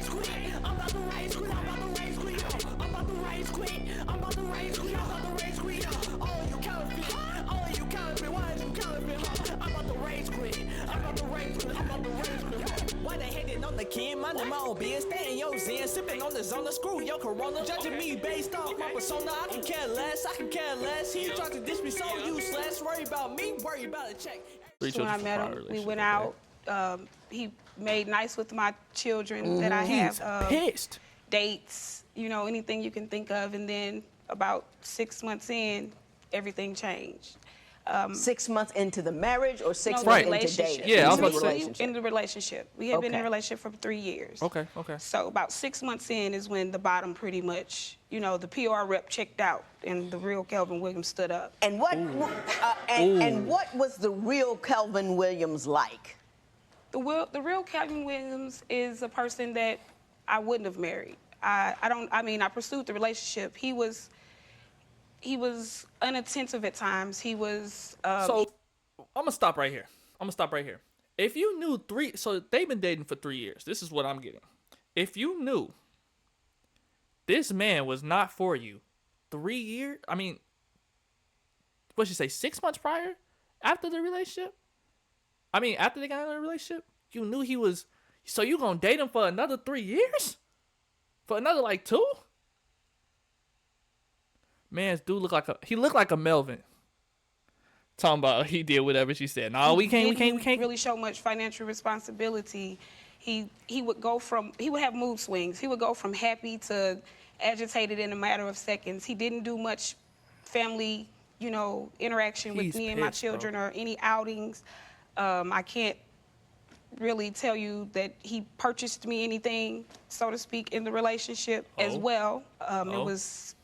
rage quit. I'm about to rage quit. I'm about to rage quit. I'm about to rage quit. I'm about to rage quit. I'm about to rage quit. Oh, you counterfeit. Oh, you counterfeit. Why is you counterfeit? I'm about to rage quit. I'm about to rage quit. I'm about to rage quit. Why they hating on the kid? Minding my own biz. Stay in your zen. Sipping on the zone. Screw your corona. Judging me based off my persona. I can care less. I can care less. He tried to dish me so useless. Worry about me. Worry about a check. So when I met him, we went out. He made nice with my children that I have. Pissed. Dates, you know, anything you can think of. And then about 6 months in, everything changed. 6 months into the marriage or 6 No, months the into dating? relationship. Yeah, I was about to say. In the relationship. We had been in Okay. a relationship for 3 years. Okay. So about 6 months in is when the bottom pretty much, you know, the PR rep checked out and the real Kelvin Williams stood up. And what and what was the real Kelvin Williams like? The real Kelvin Williams is a person that I wouldn't have married. I pursued the relationship. He was unattentive at times. He was. So I'm gonna stop right here. If you knew so they've been dating for 3 years. This is what I'm getting. If you knew this man was not for you 3 years, I mean, what'd you say, 6 months prior? After the relationship? I mean, after they got in a relationship, you knew he was. So you gonna date him for another 3 years? For another like 2? Man, dude looked like a Melvin. Talking about he did whatever she said. No, we can't really show much financial responsibility. He would have mood swings. He would go from happy to agitated in a matter of seconds. He didn't do much family, you know, interaction with me and my children, or any outings. I can't really tell you that he purchased me anything, so to speak, in the relationship as well. It was.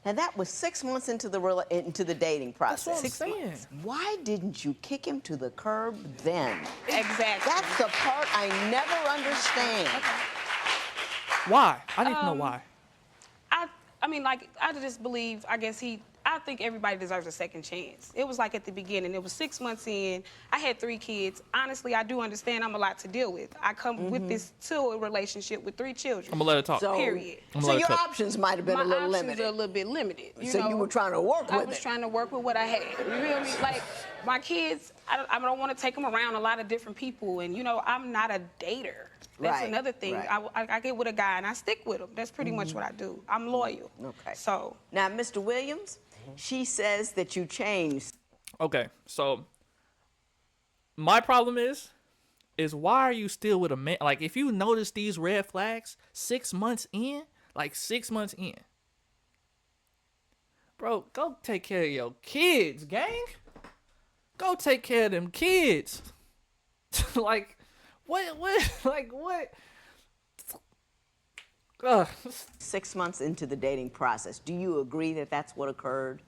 Now that was 6 months into the dating process. That's what I'm saying. Why didn't you kick him to the curb then? Exactly. That's the part I never understand. Why? I need to know why. I just believe, I think everybody deserves a second chance. It was like at the beginning. It was 6 months in. I had 3 kids. Honestly, I do understand I'm a lot to deal with. I come with this to a relationship with 3 children. I'm gonna let her talk. Period. So your options might have been a little My limited. options are a little bit limited. You were trying to work with it. I was trying to work with what I had. You feel me? Like, my kids, I don't want to take them around a lot of different people. And, you know, I'm not a dater. That's another thing. Right. I get with a guy and I stick with him. That's pretty much what I do. I'm loyal. Okay. So. Now, Mr. Williams, she says that you changed. Okay, so my problem is why are you still with a man? Like, if you notice these red flags 6 months in, bro, go take care of your kids, gang. Go take care of them kids. Like, what? 6 months into the dating process, do you agree that that's what occurred?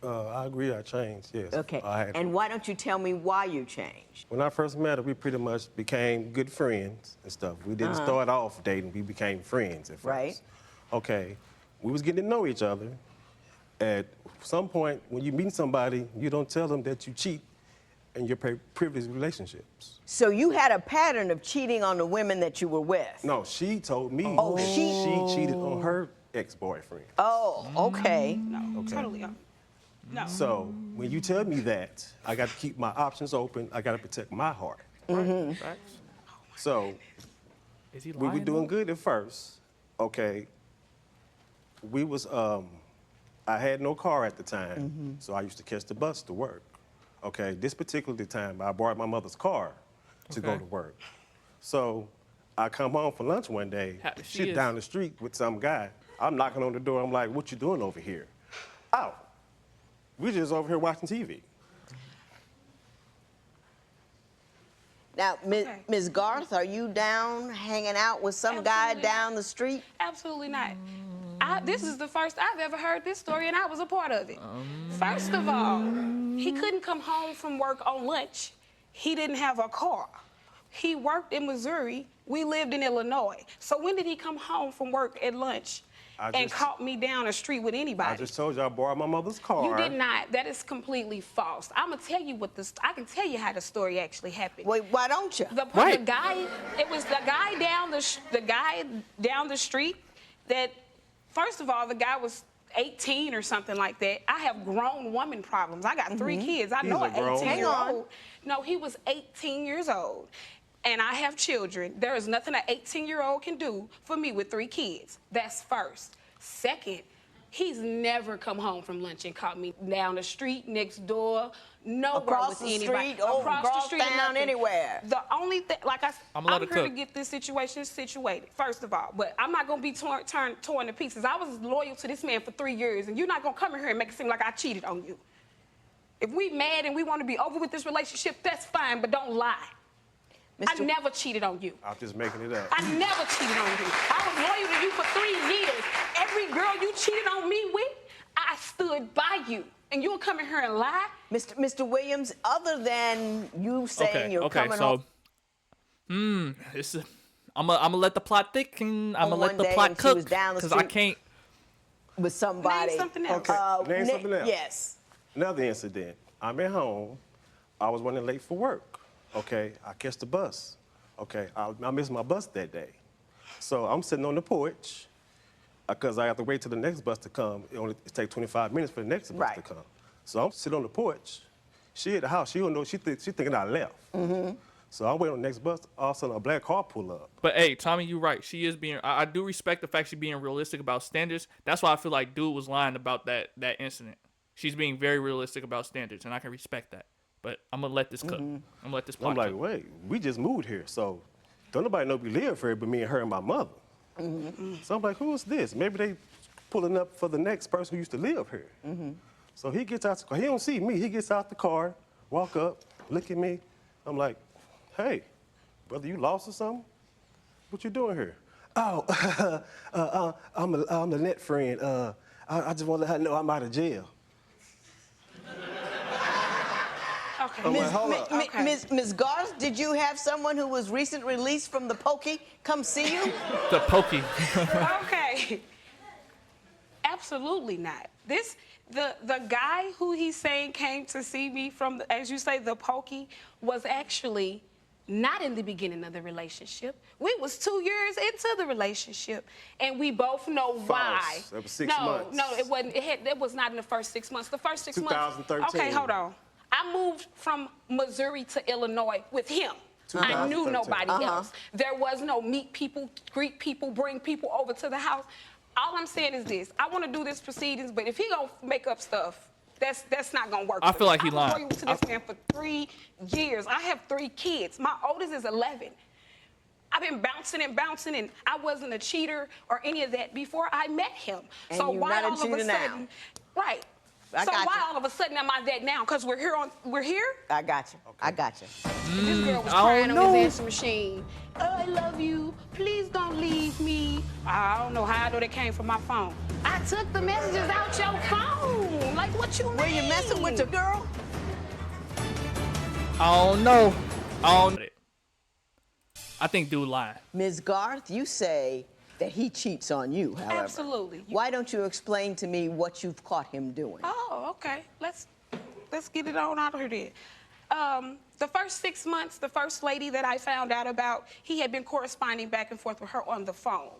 I agree I changed, yes. Okay, and why don't you tell me why you changed? When I first met her, we pretty much became good friends and stuff. We didn't start off dating, we became friends at first. Right. Okay, we was getting to know each other. At some point, when you meet somebody, you don't tell them that you cheat in your previous relationships. So you had a pattern of cheating on the women that you were with? No, she told me Oh, that she cheated on her ex-boyfriend. Oh, okay. No, totally. No. So when you tell me that, I got to keep my options open. I got to protect my heart. Right. So Is he we lying? were doing good at first. Okay. We was I had no car at the time, so I used to catch the bus to work. Okay. This particular time, I borrowed my mother's car to go to work. So I come home for lunch one day, sit down the street with some guy. I'm knocking on the door. I'm like, "What you doing over here?" "Oh, we're just over here watching TV." Now, Ms. Garth, are you down hanging out with some guy down the street? Absolutely not. This is the first I've ever heard this story, and I was a part of it. First of all, he couldn't come home from work on lunch. He didn't have a car. He worked in Missouri. We lived in Illinois. So when did he come home from work at lunch? and caught me down the street with anybody. I just told you I borrowed my mother's car. You did not. That is completely false. I'm gonna tell you I can tell you how the story actually happened. Wait, why don't you? The guy, it was the guy down the street that, first of all, the guy was 18 or something like that. I have grown woman problems. I got 3 kids. I know an 18-year-old. No, he was 18 years old. And I have children. There is nothing an 18-year-old can do for me with 3 kids. That's first. Second, he's never come home from lunch and caught me down the street, next door, nowhere across with the anybody. Street, across the street, down anywhere. The only thing, like I'm here to get this situation situated, first of all. But I'm not gonna be torn to pieces. I was loyal to this man for 3 years, and you're not gonna come in here and make it seem like I cheated on you. If we mad and we want to be over with this relationship, that's fine, but don't lie. I never cheated on you. I'm just making it up. I never cheated on you. I was loyal to you for 3 years. Every girl you cheated on me with, I stood by you. And you'll come in here and lie? Mr. Williams, other than you saying you're coming home. I'm gonna let the plot thicken. I'm gonna let the plot cook because I can't. With somebody. Name something else. Okay, name something else. Yes. Another incident. I'm at home. I was running late for work. Okay, I catch the bus. Okay, I missed my bus that day. So I'm sitting on the porch because I have to wait till the next bus to come. It takes 25 minutes for the next bus to come. So I'm sitting on the porch. She at the house. She don't know. She thinking I left. So I'm waiting on the next bus. All of a sudden, a black car pull up. But hey, Tommy, you're right. She is being. I do respect the fact she's being realistic about standards. That's why I feel like dude was lying about that incident. She's being very realistic about standards, and I can respect that. But I'm gonna let this cook. I'm gonna let this plot I'm like, cook. wait, we just moved here, so don't nobody know we live here but me and her and my mother. So I'm like, who is this? Maybe they pulling up for the next person who used to live here. So he gets out the car. He don't see me. He gets out the car, walk up, look at me. I'm like, hey, brother, you lost or something? What you doing here? Oh, I'm the net friend. I just want to let her know I'm out of jail. Okay. Ms. Garth, did you have someone who was recently released from the pokey come see you? The pokey. Okay. Absolutely not. The guy who he's saying came to see me from, as you say, the pokey, was actually not in the beginning of the relationship. We was 2 years into the relationship, and we both know why. That was 6 months. No, it wasn't. It was not in the first 6 months. The first 6 months. 2013. Okay, hold on. I moved from Missouri to Illinois with him. I knew nobody else. There was no meet people, greet people, bring people over to the house. All I'm saying is this. I want to do this proceedings, but if he gonna make up stuff, that's not gonna work. I feel like he lying. I was loyal to this man for 3 years. I have 3 kids. My oldest is 11. I've been bouncing, and I wasn't a cheater or any of that before I met him. And so you're why not a all of a cheater sudden, now. right? I So got why you. all of a sudden am I that now? Because we're here. I got you. I got you. This girl was I crying don't on know. his answer machine. Oh, I love you. Please don't leave me. I don't know how I know they came from my phone. I took the messages out your phone. Like, what you mean? Were you messing with the girl? I don't know. I think dude lying. Ms. Garth, you say that he cheats on you, however. Absolutely. Why don't you explain to me what you've caught him doing? Oh, okay. Let's get it on out of here then. The first 6 months, the first lady that I found out about, he had been corresponding back and forth with her on the phone.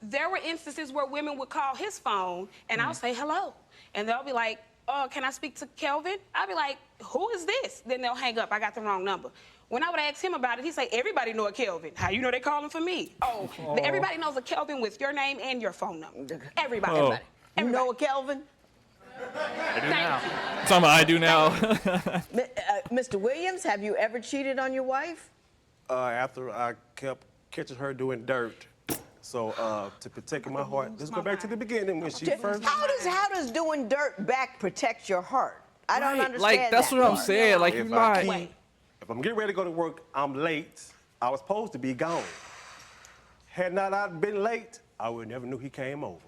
There were instances where women would call his phone, and I'll say hello. And they'll be like, oh, can I speak to Kelvin? I'll be like, who is this? Then they'll hang up. I got the wrong number. When I would ask him about it, he'd say, everybody know a Kelvin. How you know they calling for me? Oh, everybody knows a Kelvin with your name and your phone number. Everybody. Oh. You know a Kelvin? I do now. Thank you. Something I do now. Mr. Williams, have you ever cheated on your wife? After I kept catching her doing dirt. So to protect my heart, let's go back to the beginning when she first. How does doing dirt back protect your heart? I don't understand Like, that's that what I'm part. saying. Like, you lying. If I'm getting ready to go to work, I'm late. I was supposed to be gone. Had not I been late, I would never knew he came over.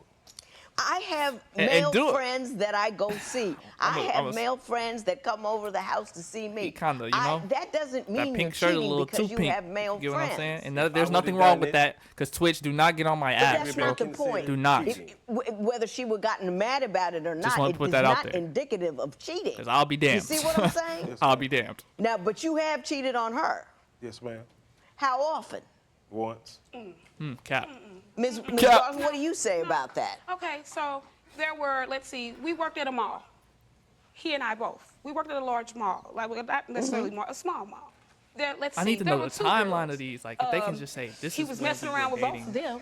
I have And male do it. friends that I go see. I have male friends that come over the house to see me. He kinda, you know, that doesn't that mean you're pink shirt a cheating little too because you pink. have male You get what I'm saying? friends. And If I there's nothing would've wrong done with it- that, because Twitch, do not get on my But ass, that's bro. not the point. Do not. Whether she would gotten mad about it or Just not, wanted to it put is that out not there. indicative of cheating. Because I'll be damned. You see what I'm saying? I'll be damned. Now, but you have cheated on her. Yes, ma'am. How often? Once. Cap. Ms. Cap. Garth, what do you say about that? Okay, so there were, let's see, we worked at a mall. He and I both. We worked at a large mall, like not necessarily mall, a small mall. There, let's see. I need to there know were the two timeline girls. of these. Like, if they can just say, this He is was when messing we around were with both dating, of them.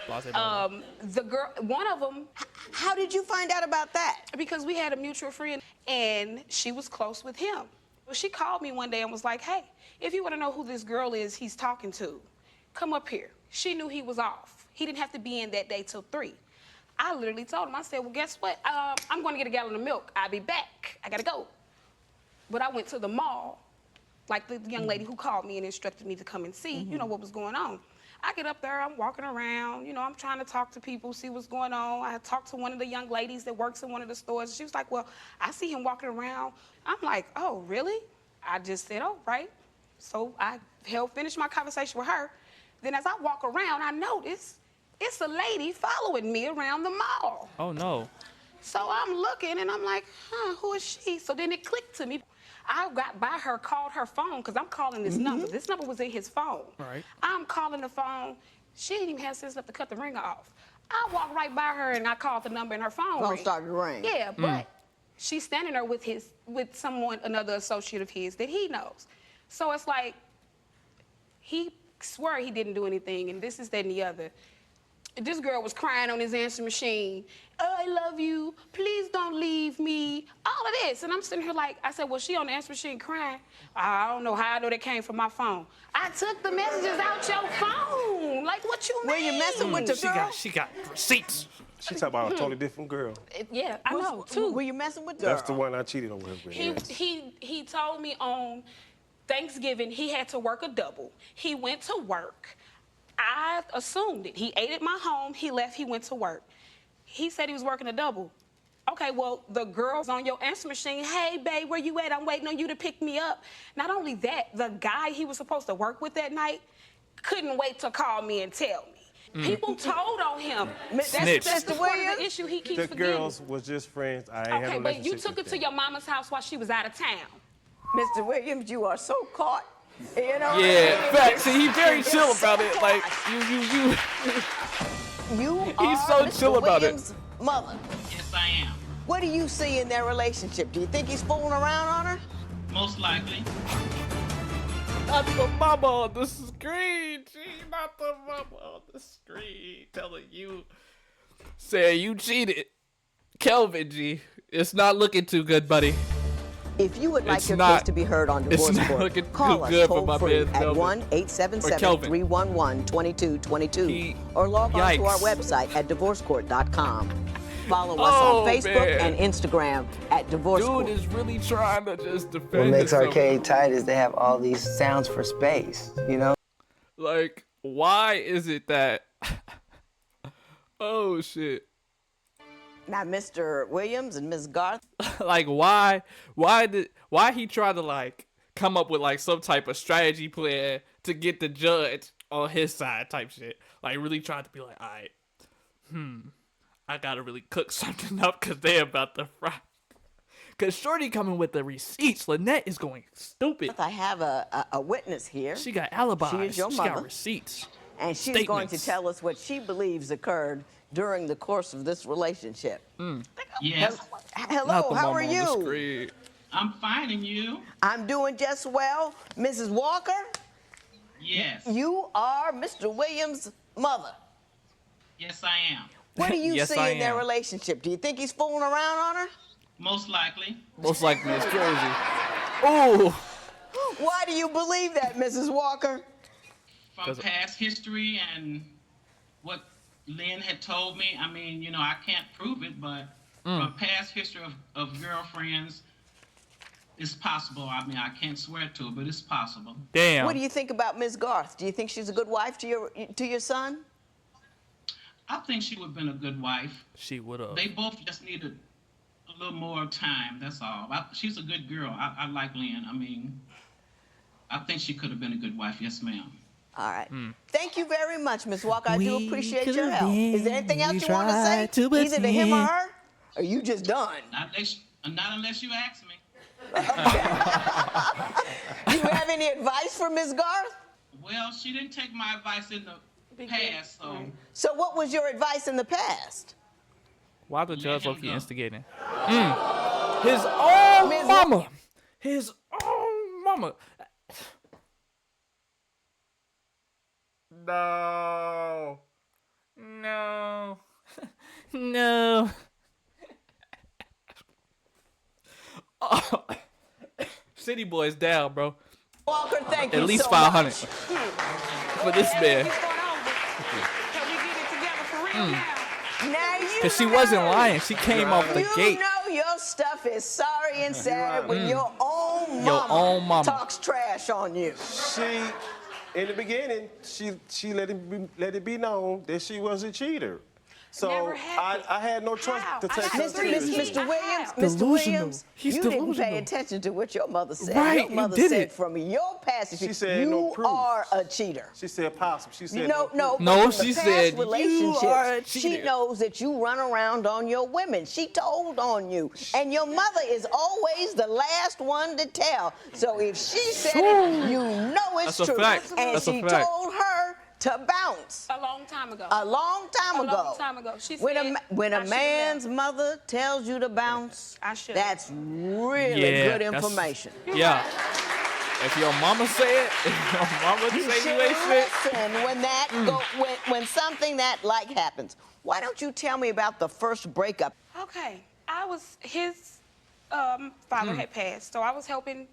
blah, blah, blah. The girl, one of them, How did you find out about that? because we had a mutual friend and she was close with him. Well, she called me one day and was like, hey, if you want to know who this girl is he's talking to, come up here. She knew he was off. He didn't have to be in that day till 3. I literally told him, I said, well, guess what? I'm going to get a gallon of milk. I'll be back. I got to go. But I went to the mall, like the young lady who called me and instructed me to come and see, you know, what was going on. I get up there, I'm walking around, you know, I'm trying to talk to people, see what's going on. I talked to one of the young ladies that works in one of the stores. She was like, well, I see him walking around. I'm like, oh, really? I just said, oh, right. So I finished my conversation with her. Then as I walk around, I notice it's a lady following me around the mall. Oh, no. So I'm looking and I'm like, who is she? So then it clicked to me. I got by her, called her phone, because I'm calling this number. This number was in his phone. Right. I'm calling the phone. She didn't even have sense enough to cut the ringer off. I walked right by her and I called the number and her phone Phone rang. started to ring. Yeah, but she's standing there with someone, another associate of his that he knows. So it's like, he swore he didn't do anything, and this is that and the other. This girl was crying on his answer machine. Oh, I love you. Please don't leave me. All of this. And I'm sitting here like, I said, well, she on the answer machine crying. I don't know how I know that came from my phone. I took the messages out your phone. Like, what you mean? Were you messing with the girl? She got receipts. She talking about a totally different girl. Yeah, I know, too. Were you messing with the girl? That's the one I cheated on her with. yes. He told me on Thanksgiving he had to work a double. He went to work. I assumed it. He ate at my home. He left. He went to work. He said he was working a double. Okay, well, the girl's on your answer machine. Hey, babe, where you at? I'm waiting on you to pick me up. Not only that, the guy he was supposed to work with that night couldn't wait to call me and tell me. People told on him. Snitch. That's the part of the issue he keeps The forgetting. girls was just friends. I ain't had Okay, no but you relationship took her with to them. your mama's house while she was out of town. Mr. Williams, you are so caught. You know? Yeah, facts. See, he very chill about it. Like, You He's are so Mr. chill about it. Williams' mother. Yes, I am. What do you see in their relationship? Do you think he's fooling around on her? Most likely. Not the mama on the screen, G. Not the mama on the screen. Telling you, saying you cheated. Kelvin, G. It's not looking too good, buddy. If you would like It's your not- case to be heard on it's Divorce not Court, looking call us good for toll my free man, at Kelvin. 1-877-311-2222 or log on to our Yikes. website at divorcecourt.com. Follow us Oh, on Facebook man. and Instagram at Divorce Dude Court. is really trying to just defend What makes himself. arcade tight is they have all these sounds for space, you know? Like, why is it that... oh, shit. Now, Mr. Williams and Ms. Garth, Like, why he try to, like, come up with, like, some type of strategy plan to get the judge on his side type shit. Like, really trying to be like, all right, I gotta really cook something up because they about to fry. Because Shorty coming with the receipts. Lynette is going stupid. I have a witness here, She got alibis. She is your She mother. got receipts. and she's going to statements. tell us what she believes occurred during the course of this relationship. Yes. Hello, Not the how mama are on the you? screen. I'm fine, and you? I'm doing just well. Mrs. Walker, Yes. you are Mr. Williams' mother. Yes, I am. What do you Yes, see I in their am. relationship? Do you think he's fooling around on her? Most likely. Most likely it's crazy. Ooh. Why do you believe that, Mrs. Walker? From past history and what Lynn had told me, I mean, you know, I can't prove it, but from past history of girlfriends, it's possible. I mean, I can't swear to it, but it's possible. Damn. What do you think about Ms. Garth? Do you think she's a good wife to your son? I think she would have been a good wife. She would have. They both just needed a little more time. That's all. She's a good girl. I like Lynn. I mean, I think she could have been a good wife. Yes, ma'am. All right. Thank you very much, Ms. Walker. I do appreciate your help. Is there anything else you want to say? Either to him or her? Or you just done? Not unless you ask me. Do you have any advice for Ms. Garth? Well, she didn't take my advice in the past, so. So what was your advice in the past? Why the judge him low-key go. instigating? His own mama. His own mama. No. No. No. Oh. City Boys down, bro. Walker, thank you At least so 500 much. for this man. Can we get it together for real now? Now you Because she wasn't lying. She came off the You gate. know your stuff is sorry and sad when your own Your mama own mama. talks trash on you. She, in the beginning, she let it be known that she was a cheater. So Never happened. I had no choice How? to I take got her three seriously. kids. Mr. Williams, How? Mr. Delusional. Williams, He's you didn't delusional. pay attention to what your mother said. Right, Your you mother did said it. from your past She experience, said no you proof. are a cheater. She said possible. She said No, no. proof. No, from the she past said, "You relationships, are a she cheater." knows that you run around on your women. She told on you. And your mother is always the last one to tell. So if she said it, you know it's That's a true. fact. And That's a she fact. told her to bounce. A long time ago. A long time ago. A long time ago. She When said, when I a should've man's left. mother tells you to bounce, I should've. that's really Yeah, good that's- information. Yeah. If your mama say it, if your mama You say you should ain't shit. listen when that when something that like happens. Why don't you tell me about the first breakup? Okay. His father had passed, so I was helping,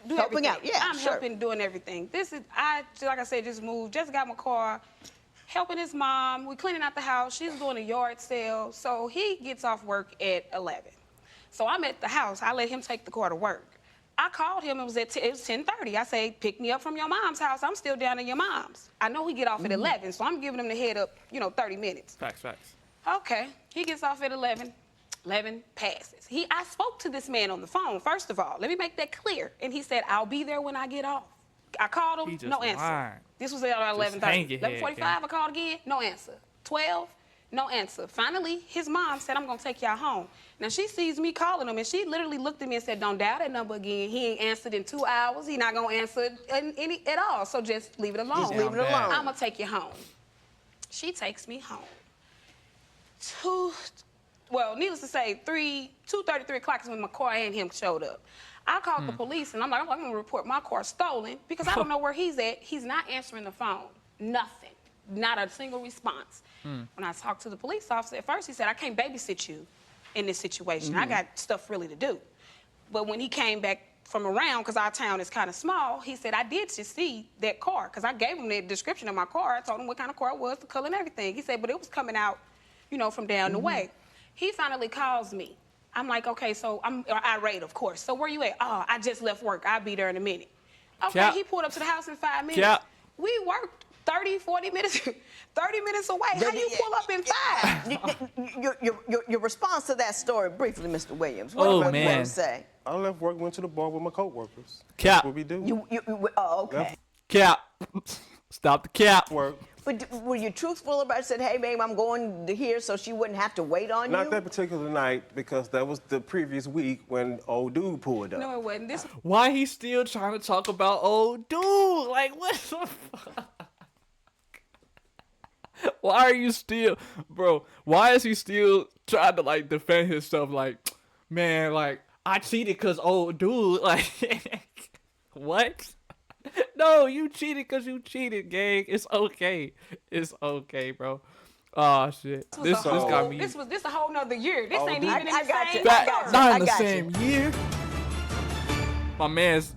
do Helping everything. out, yeah, I'm sure. helping doing everything. Like I said, just moved, just got my car, helping his mom. We cleaning out the house. She's doing a yard sale, so he gets off work at 11. So I'm at the house. I let him take the car to work. I called him. It was 10:30. I say, pick me up from your mom's house. I'm still down at your mom's. I know he get off at 11, so I'm giving him the head up, 30 minutes. Facts. Okay, he gets off at 11. 11 passes. I spoke to this man on the phone, first of all. Let me make that clear. And he said, I'll be there when I get off. I called He him, just no answer. lied. This was at 11:30. hang your head, 11:45, gang. I called again, no answer. 12, no answer. Finally, his mom said, I'm gonna take y'all home. Now she sees me calling him, and she literally looked at me and said, don't dial that number again. He ain't answered in 2 hours. He not gonna answer at all. So just leave it alone. Just leave it alone. I'm gonna take you home. She takes me home. Needless to say, 2:30, 3 o'clock is when my car and him showed up. I called the police, and I'm like, I'm going to report my car stolen because I don't know where he's at. He's not answering the phone. Nothing. Not a single response. When I talked to the police officer, at first he said, I can't babysit you in this situation. I got stuff really to do. But when he came back from around, because our town is kind of small, he said, I did just see that car, because I gave him the description of my car. I told him what kind of car it was, the color and everything. He said, but it was coming out, from down the way. He finally calls me. I'm like, okay, so I'm irate, of course. So where you at? Oh, I just left work. I'll be there in a minute. Okay, Cap. he pulled up to the house in 5 minutes. Cap. We worked 30, 40 minutes, 30 minutes away. How you pull up in 5? Your response to that story, briefly, Mr. Williams. Oh, What man. you say? I left work, went to the bar with my coworkers. Cap. That's what we do. Okay. Cap. Stop the cap. Work. But were you truthful about it? Said, hey, babe, I'm going to here so she wouldn't have to wait on Not you? that particular night, because that was the previous week when old dude pulled up. No, it wasn't. This Why he still trying to talk about old dude? Like, what the fuck? Why are you still, bro? Why is he still trying to defend himself? Like, man, I cheated because old dude. What? No, you cheated because you cheated, gang. It's okay. It's okay, bro. Oh shit. This got me. This a whole nother year. This ain't dude. even in I the got same you. I year. got you. Not in the got you. same year. My man's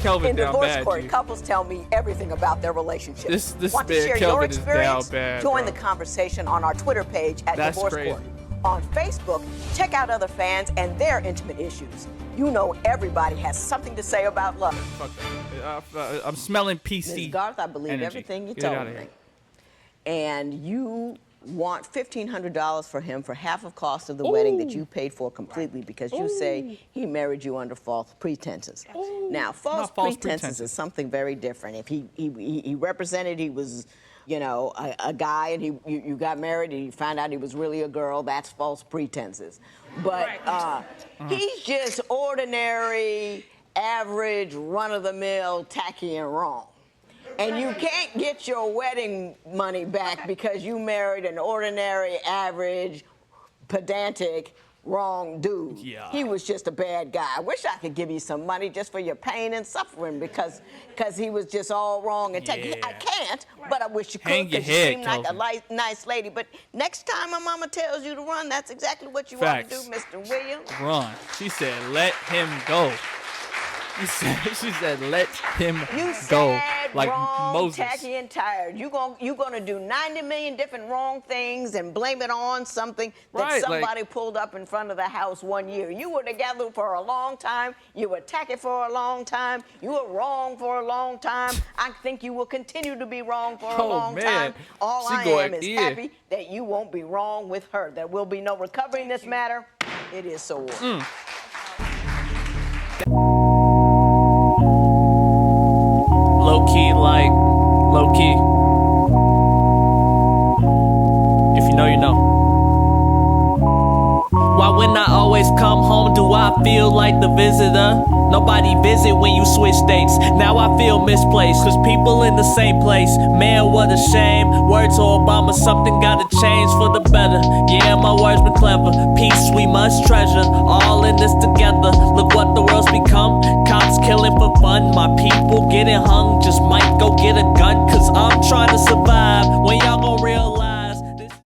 Kelvin In down divorce bad. court, G. couples tell me everything about their relationship. This Want to man share your Kelvin is experience? down bad, Join bro. the conversation on our Twitter page at That's Divorce crazy. Court. On Facebook, check out other fans and their intimate issues. You know everybody has something to say about love. Fuck that. I'm smelling PC. Ms. Garth, I believe energy. everything you Get told outta me. here. and you want $1,500 for him for half of cost of the wedding that you paid for completely because you say he married you under false pretenses. Now, false pretenses is something very different. If he represented he was, you know, a guy, and you got married and you found out he was really a girl, that's false pretenses. But he's just ordinary, average, run-of-the-mill, tacky and wrong. And you can't get your wedding money back because you married an ordinary, average, pedantic, wrong dude. Yeah. He was just a bad guy. I wish I could give you some money just for your pain and suffering because he was just all wrong. And I can't, but I wish you could Hang your because you head, seem like a nice lady. But next time my mama tells you to run, that's exactly what you want to do, Mr. Williams. Run. She said, let him go. She said, let him go. Like wrong, Moses. tacky and tired. You're gonna do 90 million different wrong things and blame it on something that somebody pulled up in front of the house one year. You were together for a long time. You were tacky for a long time. You were wrong for a long time. I think you will continue to be wrong for a long time. All I am is happy that you won't be wrong with her. There will be no recovering this matter. It is so. Low-key. If you know, you know. Why when I always come home do I feel like the visitor? Nobody visit when you switch states. Now I feel misplaced, cause people in the same place. Man, what a shame. Word to Obama, something gotta change for the better. Yeah, my words been clever. Peace we must treasure, all in this together. Look what the world's become. Cops killing for fun, my people getting hung. Just might go get a gun, cause I'm trying to survive.